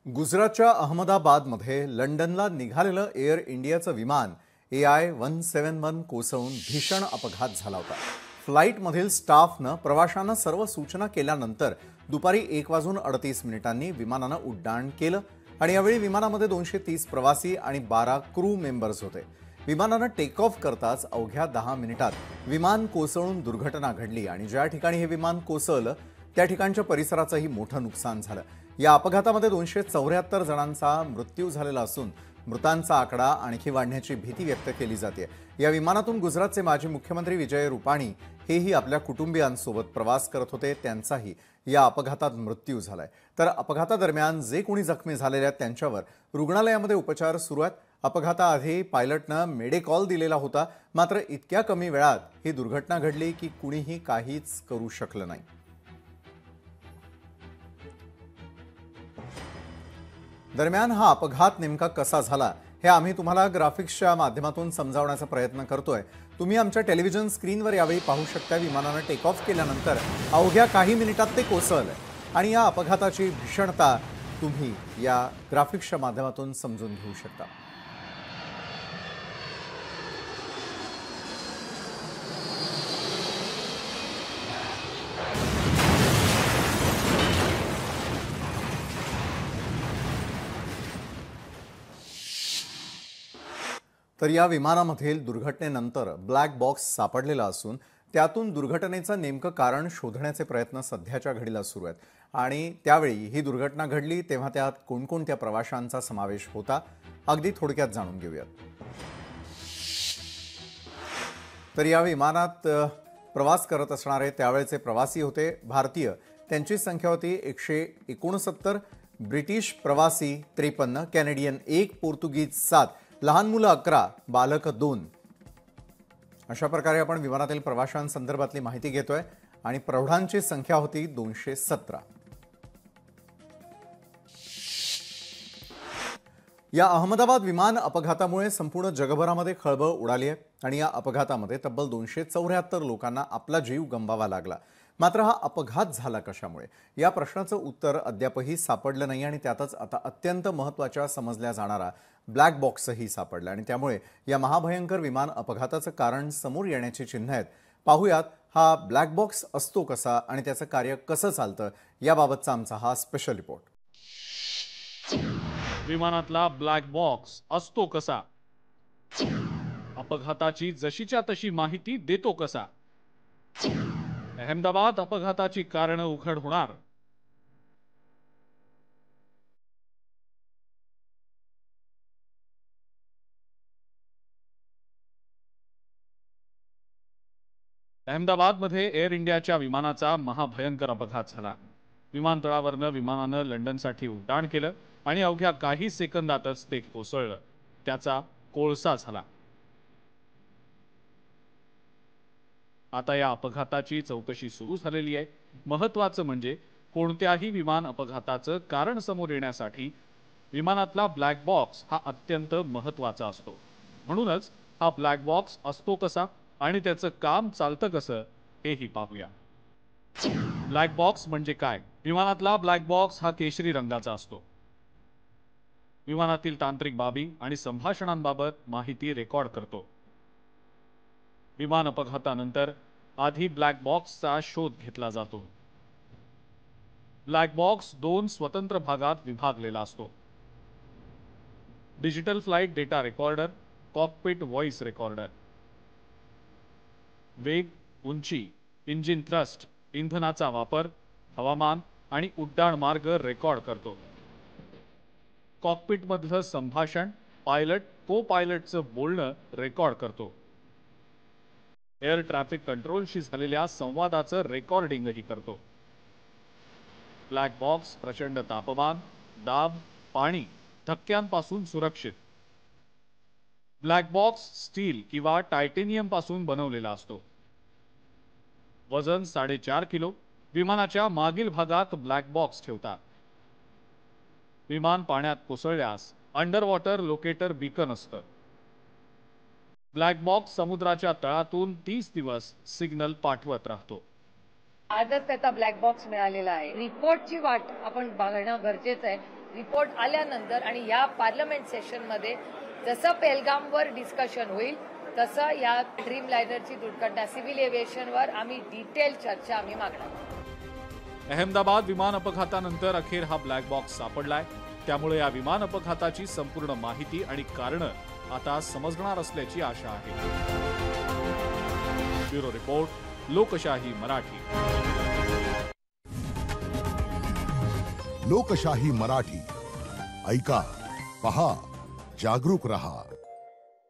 गुजरातच्या अहमदाबादमध्ये लंडनला निघालेलं एअर इंडियाचं विमान AI-171 कोसळून भीषण अपघात झाला होता। फ्लाईटमधील स्टाफनं प्रवाशांना सर्व सूचना केल्यानंतर दुपारी 1:38 विमानानं उड्डाण केलं आणि यावेळी विमानामध्ये 230 प्रवासी आणि 12 क्रू मेंबर्स होते। विमानानं टेक ऑफ करताच अवघ्या 10 मिनिटात विमान कोसळून दुर्घटना घडली आणि ज्या ठिकाणी हे विमान कोसळलं त्या ठिकाणच्या परिसराचंही मोठं नुकसान झालं। या अपघातामध्ये 274 जणांचा मृत्यू झालेला असून मृतांचा आकडा आणखी वाढण्याची भीती व्यक्त केली जाते। या विमानातून गुजरातचे माजी मुख्यमंत्री विजय रुपाणी हेही आपल्या कुटुंबियांसोबत प्रवास करत होते। त्यांचाही या अपघातात मृत्यू झालाय। तर अपघातादरम्यान जे कोणी जखमी झालेले आहेत त्यांच्यावर रुग्णालयामध्ये उपचार सुरू आहेत। अपघाताआधी पायलटनं मेडे कॉल दिलेला होता, मात्र इतक्या कमी वेळात ही दुर्घटना घडली की कुणीही काहीच करू शकलं नाही। दरम्यान हा अपघात नेमका कसा झाला हे आम्ही तुम्हाला ग्राफिक्सच्या माध्यमातून समजावण्याचा प्रयत्न करतोय। तुम्ही आमच्या टेलिव्हिजन स्क्रीनवर यावेळी पाहू शकता। विमानानं टेक ऑफ केल्यानंतर अवघ्या काही मिनिटात ते कोसळलं आणि या अपघाताची भीषणता तुम्ही या ग्राफिक्सच्या माध्यमातून समजून घेऊ शकता। तर या विमानामधील दुर्घटनेनंतर ब्लॅक बॉक्स सापडलेला असून त्यातून दुर्घटनेचं नेमकं कारण शोधण्याचे प्रयत्न सध्याच्या घडीला सुरू आहेत आणि त्यावेळी ही दुर्घटना घडली तेव्हा त्यात कोणकोणत्या प्रवाशांचा समावेश होता अगदी थोडक्यात जाणून घेऊयात। तर या विमानात प्रवास करत असणारे त्यावेळचे प्रवासी होते भारतीय, त्यांची संख्या होती 169, ब्रिटिश प्रवासी 53, कॅनेडियन 1, पोर्तुगीज 7, लहान मुलं 11, बालक 2। अशा प्रकारे आपण विमानातील प्रवाशांसंदर्भातली माहिती घेतोय आणि प्रौढांची संख्या होती 217। या अहमदाबाद विमान अपघातामुळे संपूर्ण जगभरामध्ये खळबळ उडाली आहे आणि या अपघातामध्ये तब्बल 274 लोकांना आपला जीव गमवावा लागला। मात्र हा अपघात झाला कशामुळे या प्रश्नाचं उत्तर अद्यापही सापडलं नाही आणि त्यातच आता अत्यंत महत्त्वाच्या समजल्या जाणारा ब्लॅक बॉक्सही सापडला आणि त्यामुळे या महाभयंकर विमान अपघाताचं कारण समोर येण्याची चिन्ह आहेत। पाहूयात हा ब्लॅक बॉक्स असतो कसा आणि त्याचं कार्य कसं चालतं याबाबतचा आमचा हा स्पेशल रिपोर्ट। विमानातला ब्लॅक बॉक्स असतो कसा, अपघाताची जशीच्या तशी माहिती देतो कसा, अहमदाबाद अपघाताची कारणं उघड होणार। अहमदाबादमध्ये एअर इंडियाच्या विमानाचा महाभयंकर अपघात झाला। विमानतळावरनं विमानानं लंडनसाठी उड्डाण केलं आणि अवघ्या काही सेकंदातच ते कोसळलं। त्याचा कोळसा झाला। आता या अपघाताची चौकशी सुरू झालेली आहे। महत्त्वाचं म्हणजे कोणत्याही विमान अपघाताचं कारण समोर येण्यासाठी विमानातला ब्लॅक बॉक्स हा अत्यंत महत्त्वाचा असतो। म्हणूनच हा ब्लॅक बॉक्स असतो कसा आणि त्याचं काम चालतं कसं हेही पाहूया। ब्लॅक बॉक्स म्हणजे काय? विमानातला ब्लॅक बॉक्स हा केशरी रंगाचा असतो। विमानातील तांत्रिक बाबी आणि संभाषणांबाबत माहिती रेकॉर्ड करतो। विमान अपघातानंतर आधी ब्लॅक बॉक्सचा शोध घेतला जातो। ब्लॅक बॉक्स 2 स्वतंत्र भागात विभागलेला असतो। Digital flight data recorder, cockpit voice recorder. वेग, उंची, इंजिन थ्रस्ट, इंधनाचा वापर, हवामान आणि उड्डाण मार्ग रेकॉर्ड करतो। कॉकपिटमधलं संभाषण पायलट को पायलटचं बोलणं रेकॉर्ड करतो। एअर ट्रॅफिक कंट्रोलशी झालेल्या संवादाचं रेकॉर्डिंगही करतो। ब्लॅक बॉक्स प्रचंड तापमान, दाब, पाणी, धक्क्यांपासून सुरक्षित। ब्लॅक बॉक्स स्टील किंवा टायटेनियम पासून बनवलेला असतो। वजन 4.5 किलो। विमानाच्या मागील भागात ब्लॅक बॉक्स ठेवतात। विमान पाण्यात कोसळल्यास अंडर वॉटर लोकेटर बीकन असतं। ब्लॅक बॉक्स समुद्राच्या तळातून 30 दिवस सिग्नल पाठवत राहतो। आजच त्याचा ब्लॅक बॉक्स मिळालेला आहे। रिपोर्टची वाट आपण बघणं गरजेचं आहे। रिपोर्ट आल्यानंतर आणि या पार्लमेंट सेशनमध्ये जसं पेहलगामवर डिस्कशन होईल तसं या ड्रीम लायनरची दुर्घटना सिव्हिल एव्हिएशनवर आम्ही डिटेल चर्चा आम्ही मागणार. अहमदाबाद विमान अपघातानंतर अखेर हा ब्लॅक बॉक्स सापडलाय. त्यामुळे या विमान अपघाताची संपूर्ण माहिती आणि कारणं आता समजणार असल्याची आशा आहे. ब्युरो रिपोर्ट, लोकशाही मराठी. लोकशाही मराठी ऐका, पहा, जागरूक रहा.